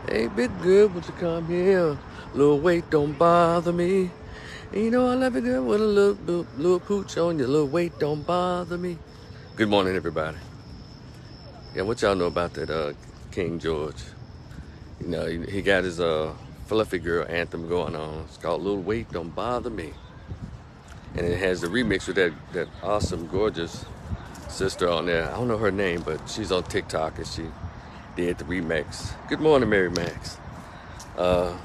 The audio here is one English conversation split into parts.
Ain't been good but to come here. Little weight don't bother me. And you know I love it good with a little pooch on you. Little weight don't bother me. Good morning, everybody. Yeah, what y'all know about that King George? You know, he got his fluffy girl anthem going on. It's called Little Weight Don't Bother Me. And it has the remix with that awesome, gorgeous sister on there. I don't know her name, but she's on TikTok and she did the remix. Good morning, Mary Max. So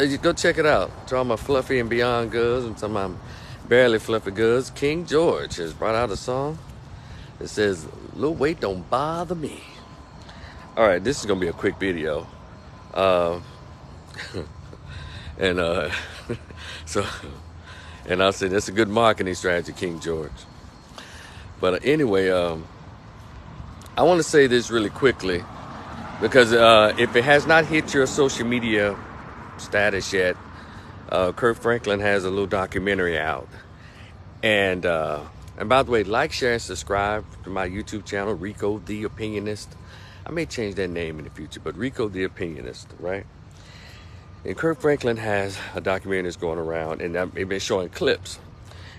you go check it out. To all my fluffy and beyond goods and some of my barely fluffy goods, King George has brought out a song that says, Little weight don't bother me. All right, this is gonna be a quick video. And I'll say that's a good marketing strategy, King George. But anyway, I want to say this really quickly because if it has not hit your social media status yet, Kirk Franklin has a little documentary out. And by the way, like, share, and subscribe to my YouTube channel, Rico the Opinionist. I may change that name in the future, but Rico the Opinionist, right? And Kirk Franklin has a documentary that's going around, and they've been showing clips,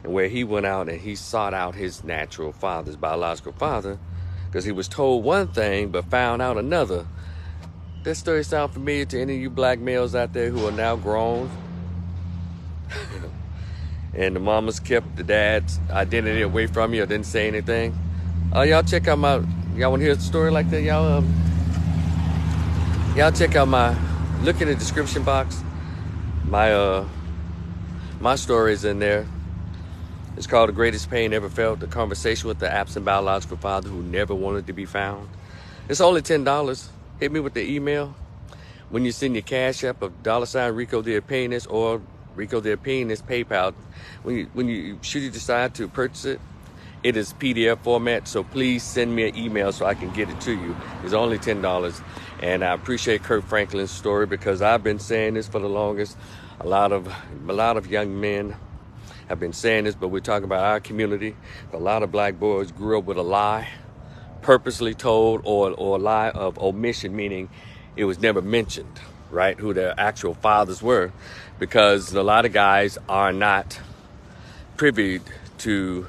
and where he went out and he sought out his natural father, his biological father, because he was told one thing but found out another. That story sound familiar to any of you black males out there who are now grown? And the mamas kept the dad's identity away from you or didn't say anything? Y'all check out y'all want to hear a story like that? Y'all check out look in the description box. My story is in there. It's called The Greatest Pain Ever Felt, the conversation with the absent biological father who never wanted to be found. It's only $10. Hit me with the email when you send your Cash App of $ Rico the Opinionist or Rico the Opinionist PayPal. When you should you decide to purchase it, it is PDF format, so please send me an email so I can get it to you. It's only $10. And I appreciate Kirk Franklin's story because I've been saying this for the longest. A lot of young men have been saying this, but we're talking about our community. A lot of black boys grew up with a lie, purposely told, or a lie of omission, meaning it was never mentioned, right, who their actual fathers were, because a lot of guys are not privy to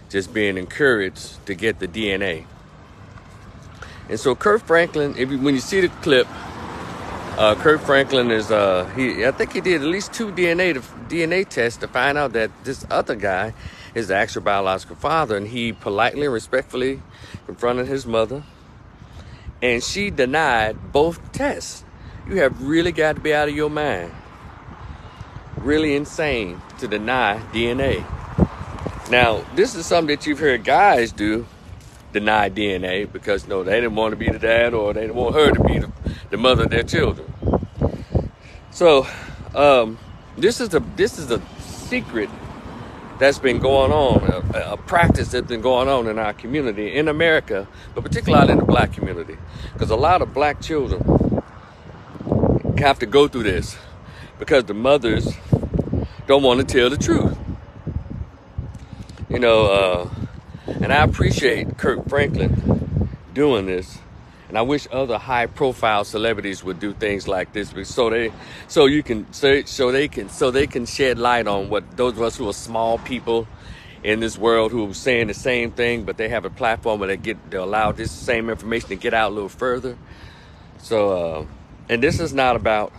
just being encouraged to get the DNA. And so Kirk Franklin, when you see the clip, Kirk Franklin is, I think he did at least 2 DNA tests to find out that this other guy is the actual biological father. And he politely and respectfully confronted his mother. And she denied both tests. You have really got to be out of your mind. Really insane to deny DNA. Now, this is something that you've heard guys do, deny DNA, because no, they didn't want to be the dad or they didn't want her to be the mother of their children. So this is a secret that's been going on, a practice that's been going on in our community, in America, but particularly in the black community, because a lot of black children have to go through this because the mothers don't want to tell the truth. You know, and I appreciate Kirk Franklin doing this, and I wish other high-profile celebrities would do things like this, so they can shed light on what those of us who are small people in this world who are saying the same thing, but they have a platform where they allow this same information to get out a little further. So, and this is not about,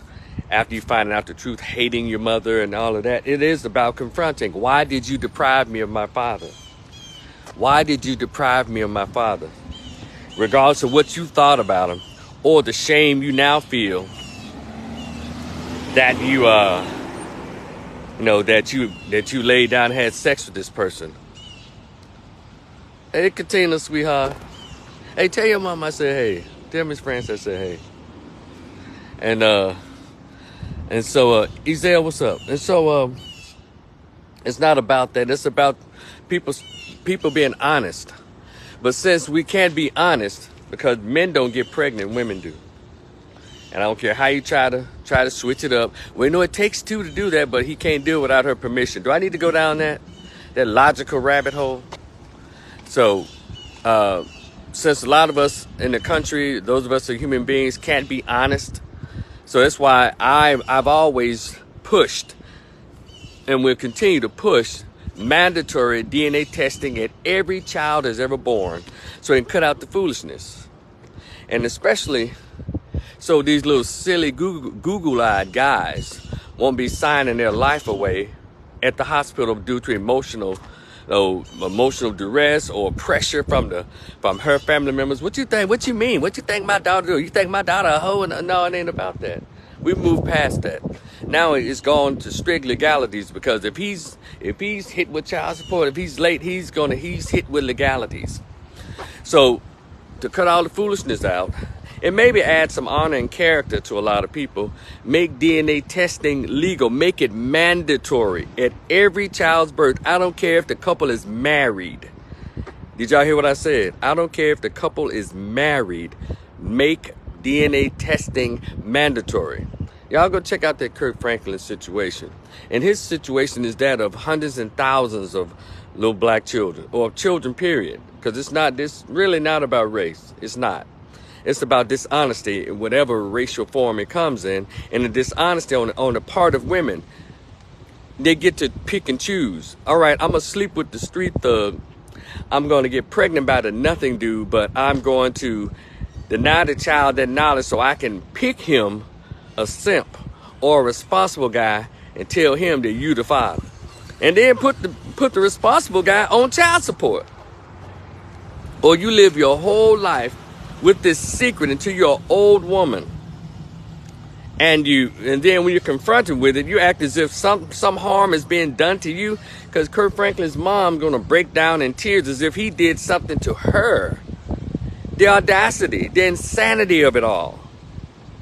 after you find out the truth, hating your mother and all of that. It is about confronting. Why did you deprive me of my father? Why did you deprive me of my father? Regardless of what you thought about him or the shame you now feel that that you laid down and had sex with this person. Hey, Katina, sweetheart. Hey, tell your mom I said hey. Tell Miss Francis I said hey. And so, Ezell, what's up? And so, it's not about that. It's about people being honest. But since we can't be honest, because men don't get pregnant, women do. And I don't care how you try to switch it up. We know it takes 2 to do that, but he can't do it without her permission. Do I need to go down that logical rabbit hole? So, since a lot of us in the country, those of us who are human beings, can't be honest. So that's why I've always pushed and will continue to push mandatory DNA testing at every child that's ever born, so they can cut out the foolishness. And especially so these little silly Google-eyed guys won't be signing their life away at the hospital due to emotional duress or pressure from her family members. What you think? What you mean? What you think my daughter do? You think my daughter a hoe? No, it ain't about that. We've moved past that. Now it's gone to strict legalities, because if he's hit with child support, if he's late, he's hit with legalities. So to cut all the foolishness out, and maybe add some honor and character to a lot of people, make DNA testing legal, make it mandatory at every child's birth. I don't care if the couple is married. Did y'all hear what I said? I don't care if the couple is married. Make DNA testing mandatory. Y'all go check out that Kirk Franklin situation. And his situation is that of hundreds and thousands of little black children, or children, period. Because it's really not about race. It's not. It's about dishonesty in whatever racial form it comes in, and the dishonesty on the part of women. They get to pick and choose. All right, I'm going to sleep with the street thug. I'm going to get pregnant by the nothing dude, but I'm going to deny the child that knowledge so I can pick him a simp or a responsible guy and tell him that you the father. And then put the responsible guy on child support. Or you live your whole life with this secret until you're an old woman, and then when you're confronted with it, you act as if some harm is being done to you, because Kirk Franklin's mom gonna break down in tears as if he did something to her. The audacity, the insanity of it all.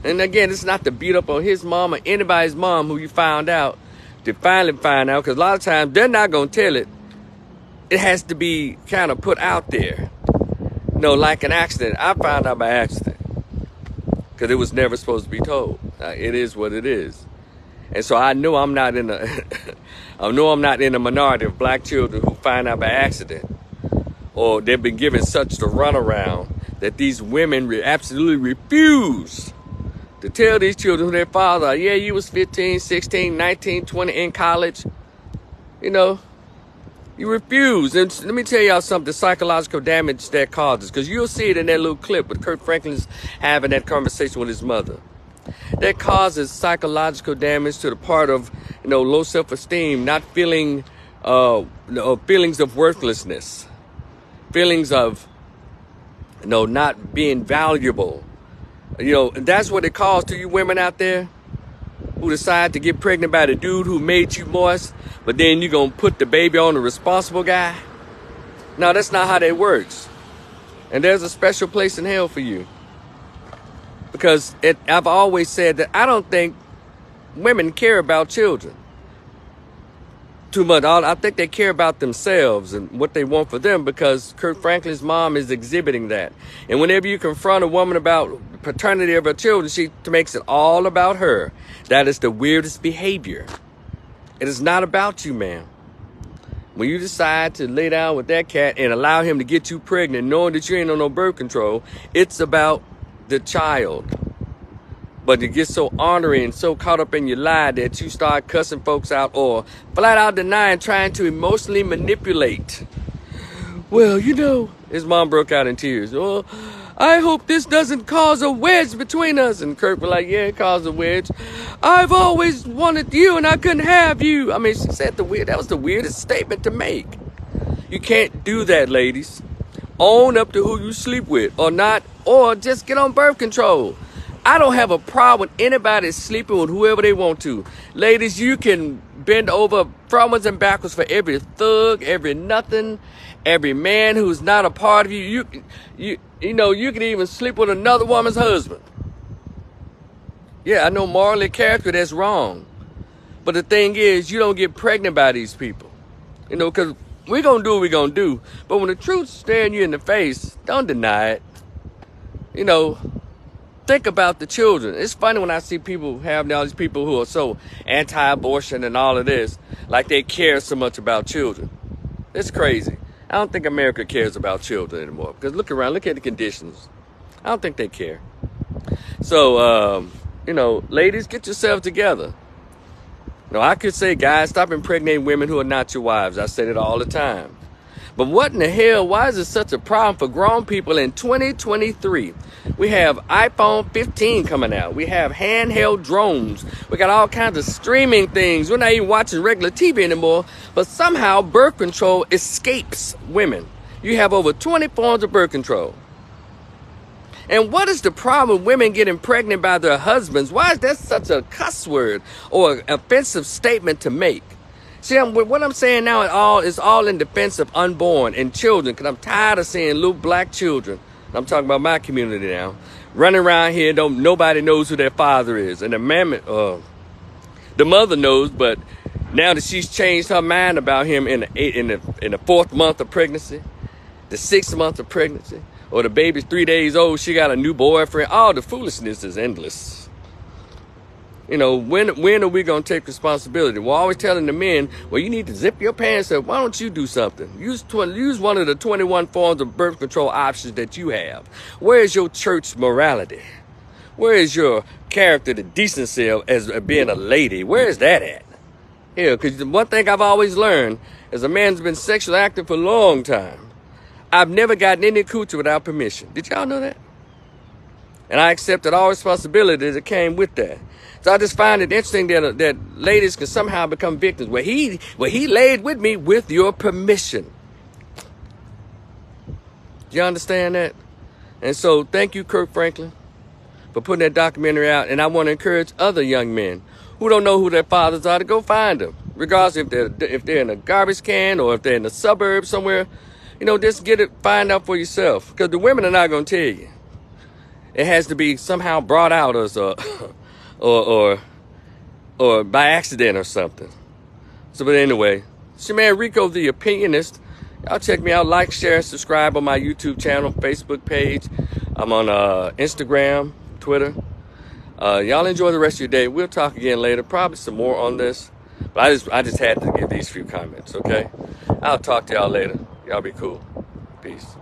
And again, it's not to beat up on his mom or anybody's mom who you found out, to finally find out, because a lot of times they're not gonna tell it. It has to be kind of put out there. No, like an accident. I found out by accident, because it was never supposed to be told. It is what it is. And so I know I'm not in a minority of black children who find out by accident, or they've been given such the runaround that these women absolutely refuse to tell these children who their father are. Yeah, you was 15, 16, 19, 20 in college. You know, you refuse. And let me tell y'all something, the psychological damage that causes, because you'll see it in that little clip with Kirk Franklin's having that conversation with his mother. That causes psychological damage to the part of, low self-esteem, not feeling, feelings of worthlessness, feelings of, not being valuable. That's what it caused to you women out there who decide to get pregnant by the dude who made you moist, but then you're going to put the baby on the responsible guy. No, that's not how that works. And there's a special place in hell for you. Because I've always said that I don't think women care about children too much. I think they care about themselves and what they want for them, because Kirk Franklin's mom is exhibiting that. And whenever you confront a woman about the paternity of her children, she makes it all about her. That is the weirdest behavior. It is not about you, ma'am. When you decide to lay down with that cat and allow him to get you pregnant, knowing that you ain't on no birth control, it's about the child. But you get so ornery and so caught up in your lie that you start cussing folks out, or flat out denying, trying to emotionally manipulate. Well, his mom broke out in tears. Well, I hope this doesn't cause a wedge between us. And Kirk was like, yeah, it caused a wedge. I've always wanted you and I couldn't have you. I mean, she said that was the weirdest statement to make. You can't do that, ladies. Own up to who you sleep with, or not, or just get on birth control. I don't have a problem with anybody sleeping with whoever they want to. Ladies, you can bend over frontwards and backwards for every thug, every nothing, every man who's not a part of you. You can even sleep with another woman's husband. Yeah, I know morally character, that's wrong. But the thing is, you don't get pregnant by these people. Because we're going to do what we're going to do. But when the truth's staring you in the face, don't deny it. Think about the children. It's funny when I see people have all these people who are so anti-abortion and all of this, like they care so much about children. It's crazy. I don't think America cares about children anymore. Because look around, look at the conditions. I don't think they care. So, ladies, get yourself together. I could say, guys, stop impregnating women who are not your wives. I say it all the time. But what in the hell, why is it such a problem for grown people in 2023? We have iPhone 15 coming out. We have handheld drones. We got all kinds of streaming things. We're not even watching regular TV anymore. But somehow birth control escapes women. You have over 20 forms of birth control. And what is the problem with women getting pregnant by their husbands? Why is that such a cuss word or an offensive statement to make? See, what I'm saying now is all in defense of unborn and children, because I'm tired of seeing little black children. I'm talking about my community now, running around here. Nobody knows who their father is, and the mother knows, but now that she's changed her mind about him in the 4th month of pregnancy, the 6th month of pregnancy, or the baby's 3 days old, she got a new boyfriend. All the foolishness is endless. When are we going to take responsibility? We're always telling the men, well, you need to zip your pants up. Why don't you do something? Use one of the 21 forms of birth control options that you have. Where is your church morality? Where is your character, the decency as being a lady? Where is that at? Yeah, because one thing I've always learned is a man's been sexually active for a long time. I've never gotten any coochie without permission. Did y'all know that? And I accepted all responsibility that came with that. So I just find it interesting that ladies can somehow become victims. Well, he laid with me with your permission. Do you understand that? And so thank you, Kirk Franklin, for putting that documentary out. And I want to encourage other young men who don't know who their fathers are to go find them. Regardless if they're in a garbage can or if they're in the suburbs somewhere, just find out for yourself. Because the women are not going to tell you. It has to be somehow brought out as or by accident or something. So, but anyway, it's your man Rico the Opinionist. Y'all check me out, like, share, and subscribe on my YouTube channel, Facebook page. I'm on Instagram, Twitter. Y'all enjoy the rest of your day. We'll talk again later, probably some more on this. But I just had to give these few comments, okay? I'll talk to y'all later. Y'all be cool. Peace.